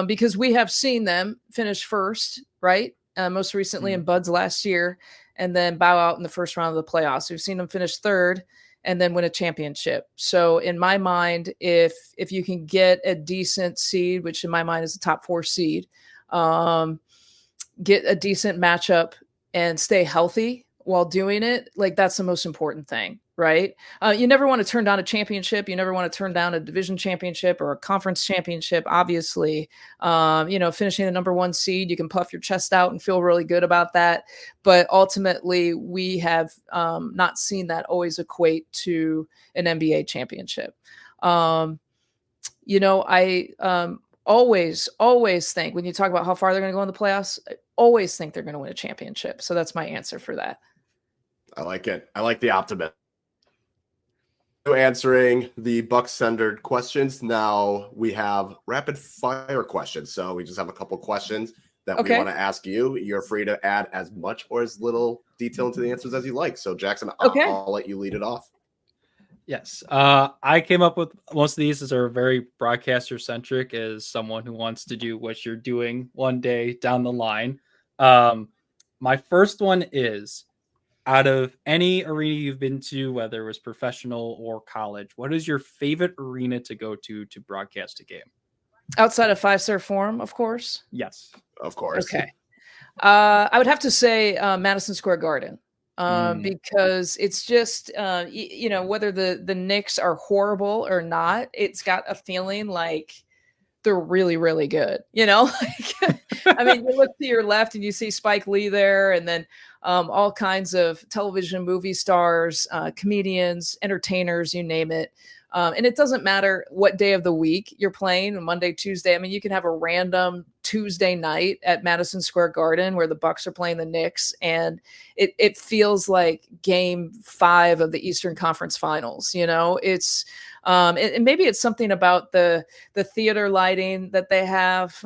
Because we have seen them finish first, right? Most recently in Bud's last year, and then bow out in the first round of the playoffs. We've seen them finish third and then win a championship. So in my mind, if you can get a decent seed, which in my mind is a top 4 seed, get a decent matchup and stay healthy while doing it, like that's the most important thing, right? You never want to turn down a championship. You never want to turn down a division championship or a conference championship. Obviously, finishing the number 1 seed, you can puff your chest out and feel really good about that. But ultimately, we have not seen that always equate to an NBA championship. I always think when you talk about how far they're going to go in the playoffs, I always think they're going to win a championship. So that's my answer for that. I like it. I like the optimism. Answering the Bucks-centered questions. Now we have rapid fire questions. So we just have a couple questions that we want to ask you. You're free to add as much or as little detail into the answers as you like. So Jackson, I'll let you lead it off. Yes. I came up with most of these as are very broadcaster centric as someone who wants to do what you're doing one day down the line. My first one is, out of any arena you've been to, whether it was professional or college, what is your favorite arena to go to broadcast a game? Outside of Five Star Forum, of course. Yes. Of course. Okay. I would have to say Madison Square Garden. Because it's just, whether the Knicks are horrible or not, it's got a feeling like they're really, really good. I mean, you look to your left and you see Spike Lee there, and then all kinds of television movie stars, comedians, entertainers, you name it. And it doesn't matter what day of the week you're playing, Monday, Tuesday. I mean, you can have a random Tuesday night at Madison Square Garden where the Bucks are playing the Knicks, and it feels like game 5 of the Eastern Conference Finals. It's and maybe it's something about the theater lighting that they have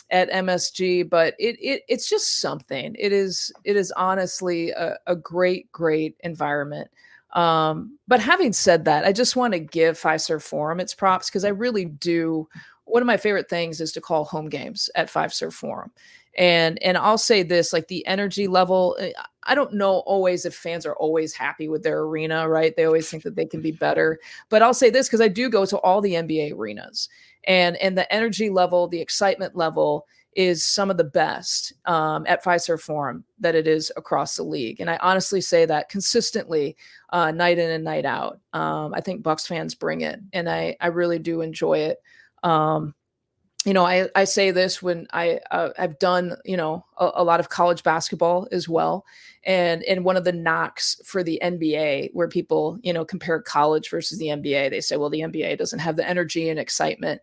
at MSG, but it's just something. It is honestly a great environment. But having said that, I just want to give Five Star Forum its props, because I really do. One of my favorite things is to call home games at Five Star Forum. And I'll say this, like the energy level, I don't know always if fans are always happy with their arena, right? They always think that they can be better. But I'll say this, because I do go to all the NBA arenas, and the energy level, the excitement level is some of the best at Five Star Forum that it is across the league. And I honestly say that consistently, night in and night out. I think Bucks fans bring it, and I really do enjoy it. I say this when I've done, a lot of college basketball as well. And one of the knocks for the NBA, where people, compare college versus the NBA, they say, well, the NBA doesn't have the energy and excitement.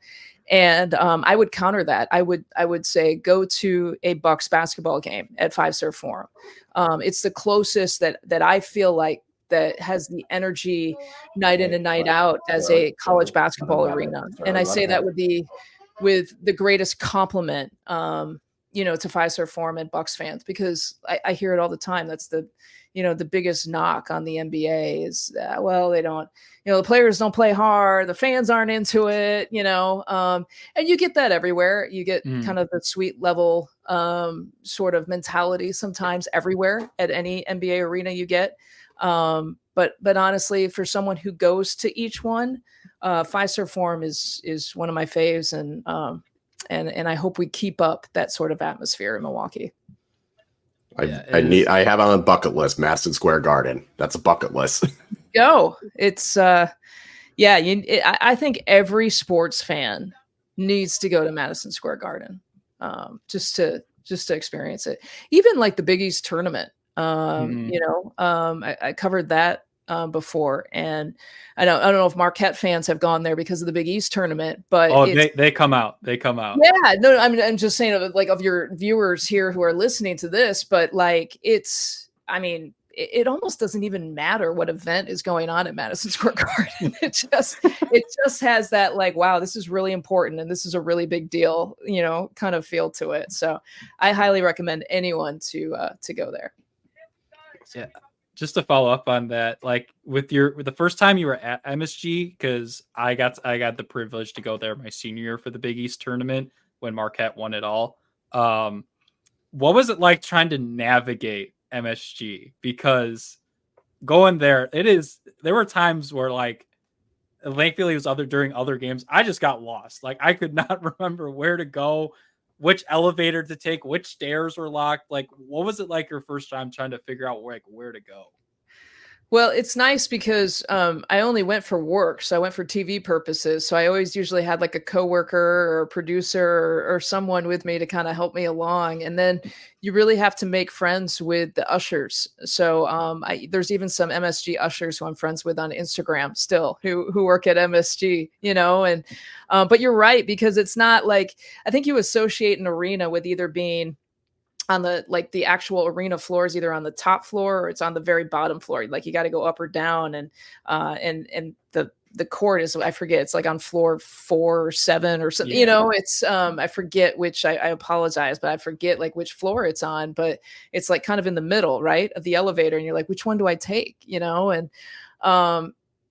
And I would counter that. I would say go to a Bucks basketball game at Five Star Forum. It's the closest that I feel like that has the energy night in and night out as a college basketball arena. And I say that with the greatest compliment, to Five Star Forum and Bucks fans, because I hear it all the time. That's the biggest knock on the NBA is, they don't, the players don't play hard. The fans aren't into it, and you get that everywhere. You get kind of the suite level sort of mentality sometimes everywhere at any NBA arena you get. But honestly, for someone who goes to each one, Five Star Forum is one of my faves, and I hope we keep up that sort of atmosphere in Milwaukee. I have on a bucket list, Madison Square Garden. That's a bucket list. Go. It's I think every sports fan needs to go to Madison Square Garden, just to experience it. Even like the Big East tournament. I covered that before, and I don't know if Marquette fans have gone there because of the Big East tournament, but they come out. Yeah, no, I'm just saying of your viewers here who are listening to this, but like it almost doesn't even matter what event is going on at Madison Square Garden. It just has that like, wow, this is really important and this is a really big deal, kind of feel to it. So I highly recommend anyone to go there. Yeah. Just to follow up on that, like with the first time you were at MSG, because I got the privilege to go there my senior year for the Big East tournament when Marquette won it all. What was it like trying to navigate MSG? Because going there, there were times where like thankfully it was during other games, I just got lost. Like I could not remember where to go, which elevator to take, which stairs were locked. Like what was it like your first time trying to figure out where to go? Well, it's nice because I only went for work. So I went for TV purposes. So I always usually had like a coworker or a producer or someone with me to kind of help me along. And then you really have to make friends with the ushers. So there's even some MSG ushers who I'm friends with on Instagram still who work at MSG, and but you're right, because it's not like, I think you associate an arena with either being on the actual arena floor is either on the top floor or it's on the very bottom floor. Like you got to go up or down, and the court is, I forget, it's like on floor 4 or 7 or something. Yeah. It's I forget which. I apologize, but I forget like which floor it's on. But it's like kind of in the middle, right, of the elevator, and you're like, which one do I take? And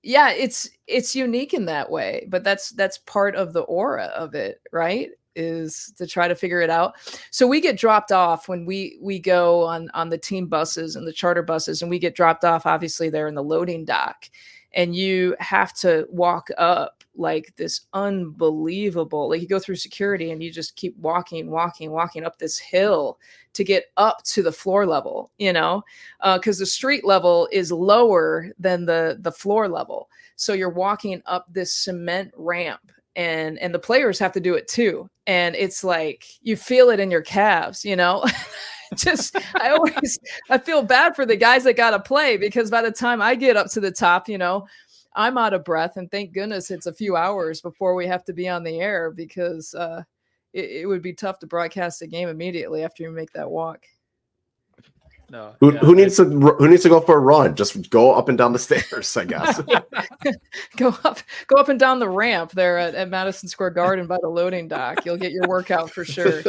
yeah, it's unique in that way. But that's part of the aura of it, right? Is to try to figure it out. So we get dropped off when we go on the team buses and the charter buses, and we get dropped off, obviously they're in the loading dock, and you have to walk up like this unbelievable, like you go through security and you just keep walking up this hill to get up to the floor level, because the street level is lower than the floor level. So you're walking up this cement ramp, and the players have to do it too. And it's like, you feel it in your calves, just, I feel bad for the guys that got to play, because by the time I get up to the top, I'm out of breath, and thank goodness it's a few hours before we have to be on the air, because it would be tough to broadcast a game immediately after you make that walk. No. Who needs to go for a run? Just go up and down the stairs, I guess. Go up and down the ramp there at Madison Square Garden by the loading dock. You'll get your workout for sure.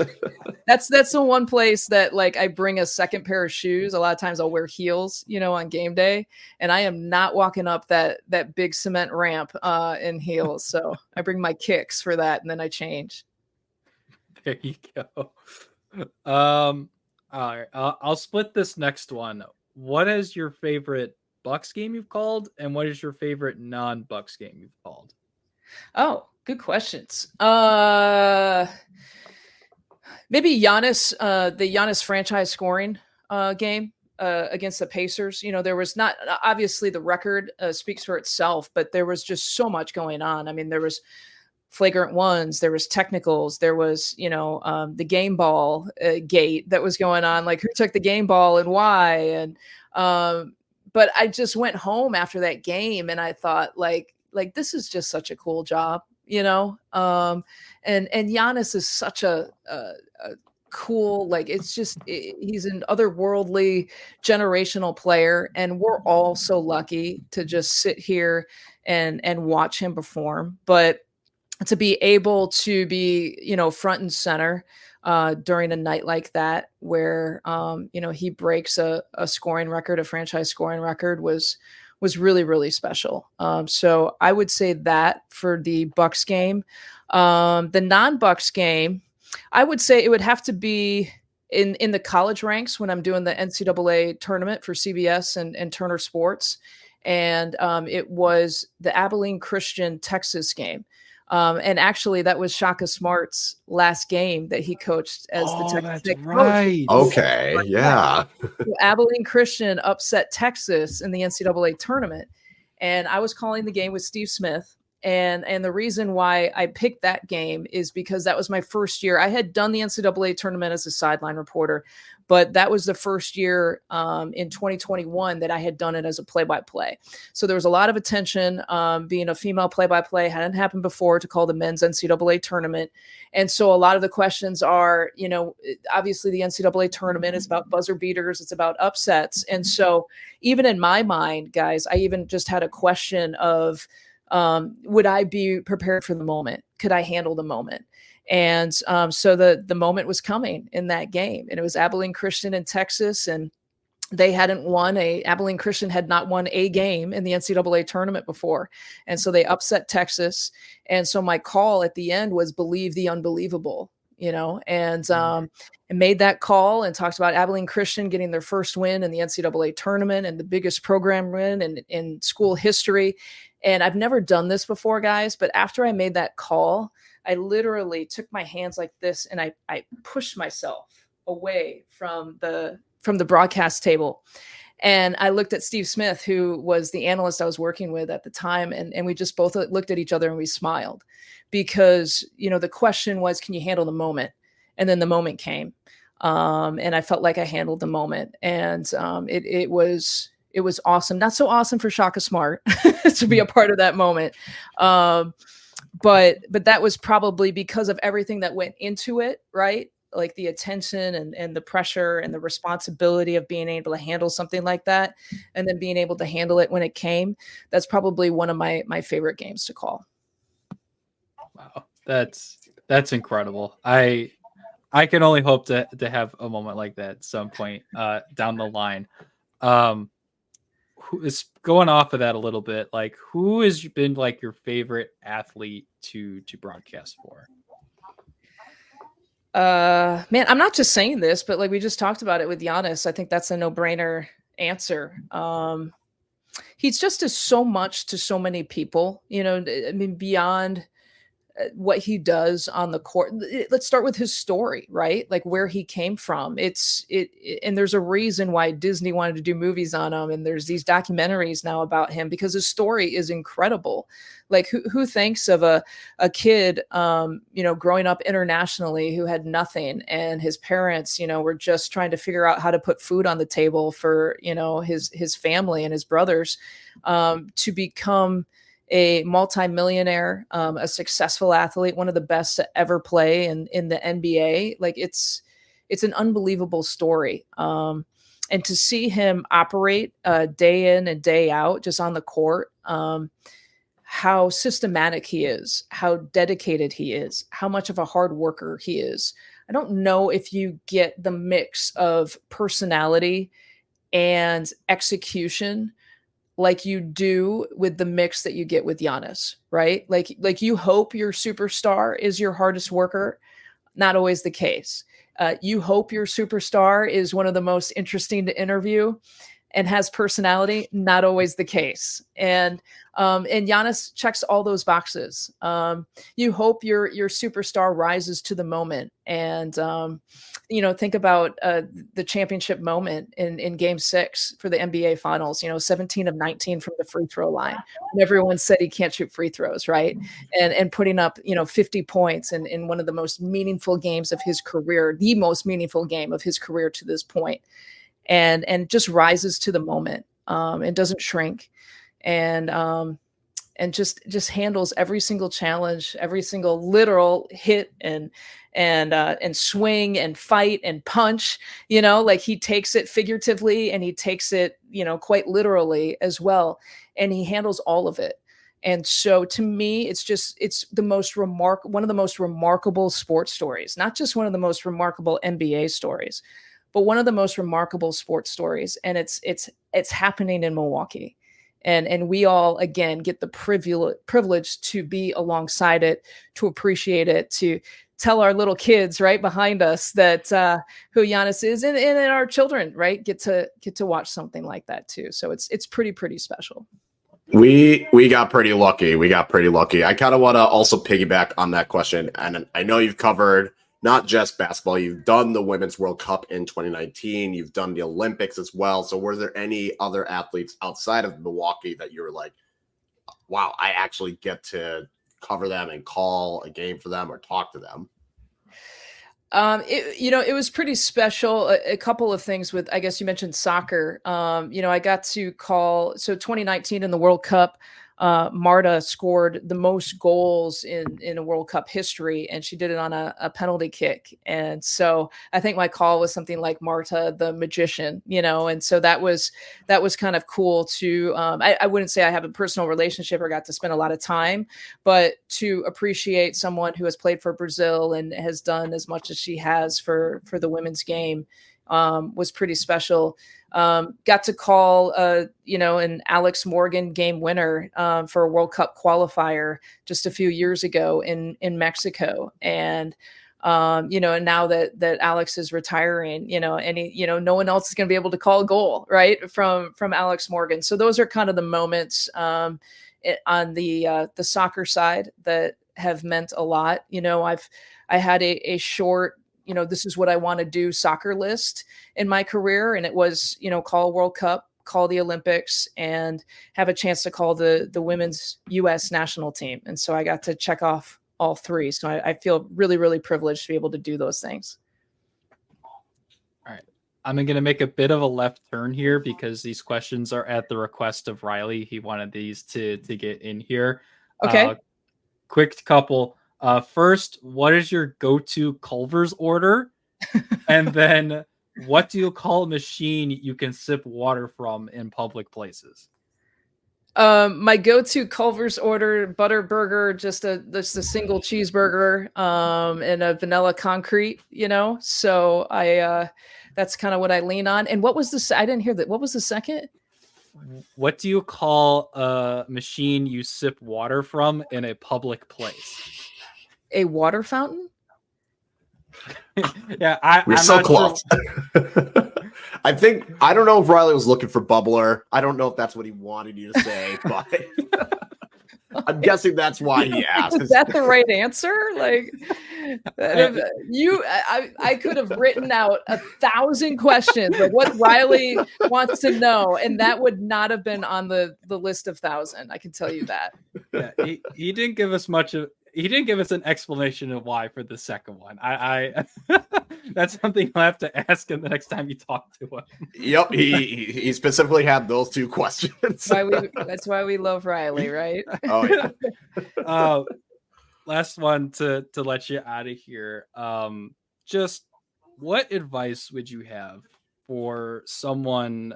That's the one place that like I bring a second pair of shoes. A lot of times I'll wear heels, on game day, and I am not walking up that big cement ramp in heels. So I bring my kicks for that, and then I change. There you go. All right, I'll split this next one. What is your favorite Bucks game you've called, and what is your favorite non-Bucks game you've called? Oh, good questions. Maybe Giannis, the Giannis franchise scoring game against the Pacers. There was not, obviously the record speaks for itself, but there was just so much going on. I mean, there was flagrant ones, there was technicals, there was the game ball gate that was going on, like who took the game ball and why, and but I just went home after that game and I thought like this is just such a cool job, and Giannis is such a cool, like he's an otherworldly generational player, and we're all so lucky to just sit here and watch him perform. But to be able to be, front and center during a night like that, where, he breaks a scoring record, a franchise scoring record, was really, really special. So I would say that for the Bucks game. The non-Bucks game, I would say it would have to be in the college ranks when I'm doing the NCAA tournament for CBS and Turner Sports. And it was the Abilene Christian Texas game. And actually, that was Shaka Smart's last game that he coached as the Texas Tech right. coach. Okay, yeah. So Abilene Christian upset Texas in the NCAA tournament, and I was calling the game with Steve Smith. And the reason why I picked that game is because that was my first year. I had done the NCAA tournament as a sideline reporter, but that was the first year in 2021 that I had done it as a play-by-play. So there was a lot of attention. Being a female play-by-play hadn't happened before to call the men's NCAA tournament. And so a lot of the questions are, obviously the NCAA tournament is about buzzer beaters. It's about upsets. And so even in my mind, guys, I even just had a question of, would I be prepared for the moment? Could I handle the moment? And so the moment was coming in that game, and it was Abilene Christian in Texas, and Abilene Christian had not won a game in the NCAA tournament before. And so they upset Texas. And so my call at the end was believe the unbelievable, and made that call and talked about Abilene Christian getting their first win in the NCAA tournament and the biggest program win in school history. And I've never done this before, guys, but after I made that call, I literally took my hands like this and I pushed myself away from the broadcast table. And I looked at Steve Smith, who was the analyst I was working with at the time. And we just both looked at each other and we smiled because, the question was, can you handle the moment? And then the moment came. And I felt like I handled the moment. And it was awesome. Not so awesome for Shaka Smart to be a part of that moment. But that was probably because of everything that went into it, right? Like the attention and the pressure and the responsibility of being able to handle something like that and then being able to handle it when it came. That's probably one of my favorite games to call. Wow. That's incredible. I can only hope to have a moment like that at some point down the line. Who is going off of that a little bit? Like, who has been like your favorite athlete to broadcast for? Man, I'm not just saying this, but like we just talked about it with Giannis. I think that's a no-brainer answer. He's just does so much to so many people, I mean, beyond what he does on the court. Let's start with his story, right? Like where he came from. And there's a reason why Disney wanted to do movies on him. And there's these documentaries now about him because his story is incredible. Like who thinks of a kid, growing up internationally who had nothing and his parents, were just trying to figure out how to put food on the table for, his family and his brothers, to become a multimillionaire, a successful athlete, one of the best to ever play in the NBA. Like it's an unbelievable story. And to see him operate day in and day out, just on the court, how systematic he is, how dedicated he is, how much of a hard worker he is. I don't know if you get the mix of personality and execution like you do with the mix that you get with Giannis, right? Like you hope your superstar is your hardest worker. Not always the case. You hope your superstar is one of the most interesting to interview and has personality. Not always the case. And Giannis checks all those boxes. You hope your superstar rises to the moment. And, think about the championship moment in Game 6 for the NBA Finals, 17 of 19 from the free throw line. And everyone said he can't shoot free throws, right? And putting up, 50 points in one of the most meaningful games of his career, the most meaningful game of his career to this point. And just rises to the moment and doesn't shrink. And just handles every single challenge, every single literal hit and swing and fight and punch, like he takes it figuratively and he takes it, quite literally as well. And he handles all of it. And so to me, it's the most one of the most remarkable sports stories, not just one of the most remarkable NBA stories, but one of the most remarkable sports stories. And it's happening in Milwaukee. And we all, again, get the privilege to be alongside it, to appreciate it, to tell our little kids right behind us that who Giannis is, and our children, right, get to watch something like that too. So it's pretty special. We got pretty lucky. I kind of want to also piggyback on that question. And I know you've covered not just basketball. You've done the Women's World Cup in 2019. You've done the Olympics as well. So were there any other athletes outside of Milwaukee that you were like, wow, I actually get to cover them and call a game for them or talk to them? It was pretty special. A couple of things with, I guess you mentioned soccer. I got to call, so 2019 in the World Cup, Marta scored the most goals in a World Cup history, and she did it on a penalty kick. And so I think my call was something like Marta the Magician, and so that was kind of cool to, I wouldn't say I have a personal relationship or got to spend a lot of time, but to appreciate someone who has played for Brazil and has done as much as she has for the women's game was pretty special. Got to call, an Alex Morgan game winner for a World Cup qualifier just a few years ago in Mexico. And And now that Alex is retiring, and no one else is going to be able to call a goal, right, from Alex Morgan. So those are kind of the moments on the soccer side that have meant a lot. I had a short, this is what I want to do soccer list in my career. And it was, call a World Cup, call the Olympics, and have a chance to call the women's U.S. national team. And so I got to check off all three. So I feel really, really privileged to be able to do those things. All right. I'm going to make a bit of a left turn here because these questions are at the request of Riley. He wanted these to get in here. Okay. Quick couple. First, what is your go-to Culver's order? And then what do you call a machine you can sip water from in public places? My go-to Culver's order, butter burger, just a single cheeseburger, and a vanilla concrete, so that's kind of what I lean on. And what was I didn't hear that. What was the second? What do you call a machine you sip water from in a public place? A water fountain? Yeah, I'm so not close. Sure. I don't know if Riley was looking for bubbler. I don't know if that's what he wanted you to say, but I'm guessing that's why he asked. Is that the right answer? Like, I could have written out 1,000 questions, like what Riley wants to know, and that would not have been on the list of 1,000. I can tell you that. Yeah, he didn't give us much of. He didn't give us an explanation of why for the second one. I that's something I'll have to ask him the next time you talk to him. Yep, he specifically had those two questions. That's why we love Riley, right? Oh yeah. Last one to let you out of here. Just what advice would you have for someone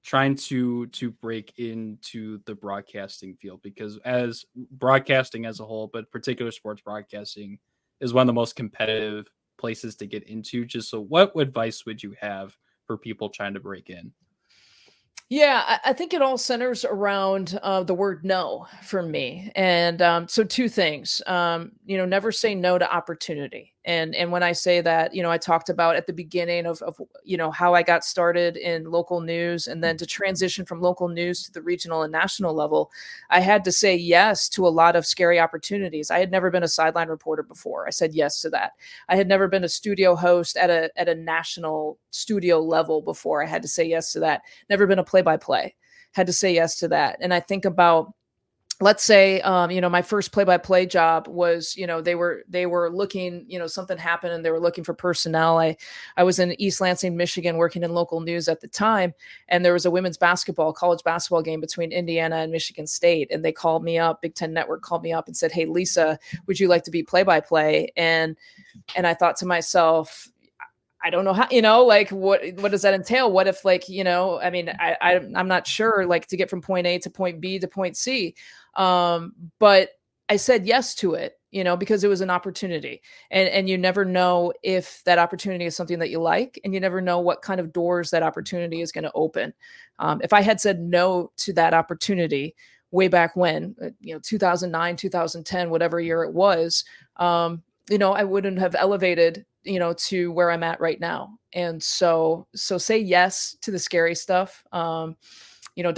trying to break into the broadcasting field? Because as broadcasting as a whole, but particular sports broadcasting is one of the most competitive places to get into. Just so what advice would you have for people trying to break in? Yeah, I think it all centers around the word no for me. And so two things, never say no to opportunity. And when I say that, I talked about at the beginning of how I got started in local news, and then to transition from local news to the regional and national level, I had to say yes to a lot of scary opportunities. I had never been a sideline reporter before. I said yes to that. I had never been a studio host at a national studio level before. I had to say yes to that. Never been a play-by-play. Had to say yes to that. And I think about, let's say, my first play-by-play job was, they were looking, something happened and they were looking for personnel. I was in East Lansing, Michigan, working in local news at the time. And there was a women's college basketball game between Indiana and Michigan State. And they called me up, Big Ten Network called me up and said, "Hey, Lisa, would you like to be play-by-play?" And I thought to myself, I don't know how, what does that entail? What if I'm not sure, to get from point A to point B to point C. But I said yes to it, because it was an opportunity, and you never know if that opportunity is something that you like, and you never know what kind of doors that opportunity is going to open. If I had said no to that opportunity way back when, 2009, 2010, whatever year it was, I wouldn't have elevated, to where I'm at right now. And so say yes to the scary stuff. Don't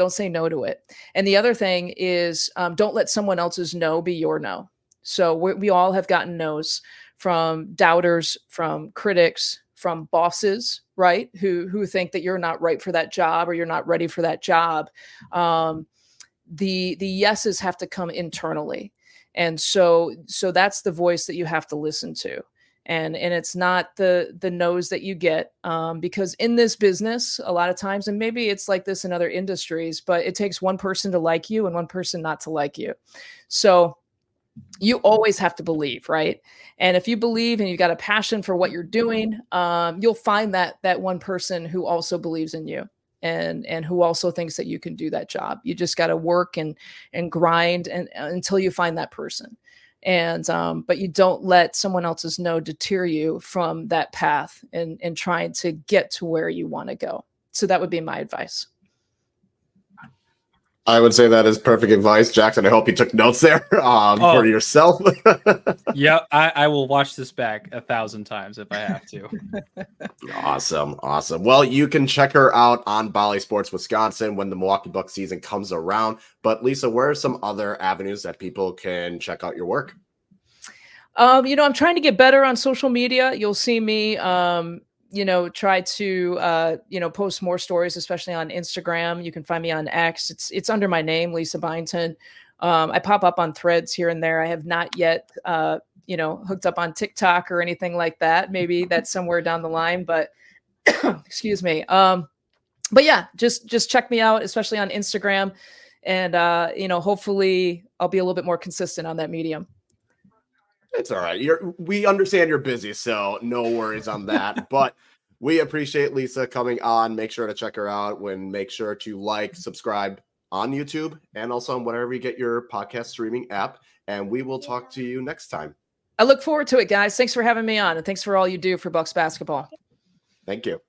say no to it. And the other thing is, don't let someone else's no be your no. So we all have gotten no's from doubters, from critics, from bosses, right? Who think that you're not right for that job or you're not ready for that job. The yeses have to come internally. And so that's the voice that you have to listen to. And it's not the no's that you get, because in this business, a lot of times, and maybe it's like this in other industries, but it takes one person to like you and one person not to like you. So you always have to believe, right? And if you believe and you've got a passion for what you're doing, you'll find that one person who also believes in you and who also thinks that you can do that job. You just got to work and grind and until you find that person. And but you don't let someone else's no deter you from that path and trying to get to where you want to go. So that would be my advice. I would say that is perfect advice, Jackson. I hope you took notes there for yourself. Yeah, I will watch this back 1,000 times if I have to. Awesome. Well, you can check her out on Bally Sports Wisconsin when the Milwaukee Bucks season comes around. But Lisa, where are some other avenues that people can check out your work? I'm trying to get better on social media. You'll see me, try to, post more stories, especially on Instagram. You can find me on X. It's under my name, Lisa Byington. I pop up on threads here and there. I have not yet, hooked up on TikTok or anything like that. Maybe that's somewhere down the line, but excuse me. But yeah, just check me out, especially on Instagram. And, hopefully I'll be a little bit more consistent on that medium. It's all right. We understand you're busy, so no worries on that. But we appreciate Lisa coming on. Make sure to check her out. Make sure to like, subscribe on YouTube, and also on whatever you get your podcast streaming app. And we will talk to you next time. I look forward to it, guys. Thanks for having me on, and thanks for all you do for Bucks basketball. Thank you.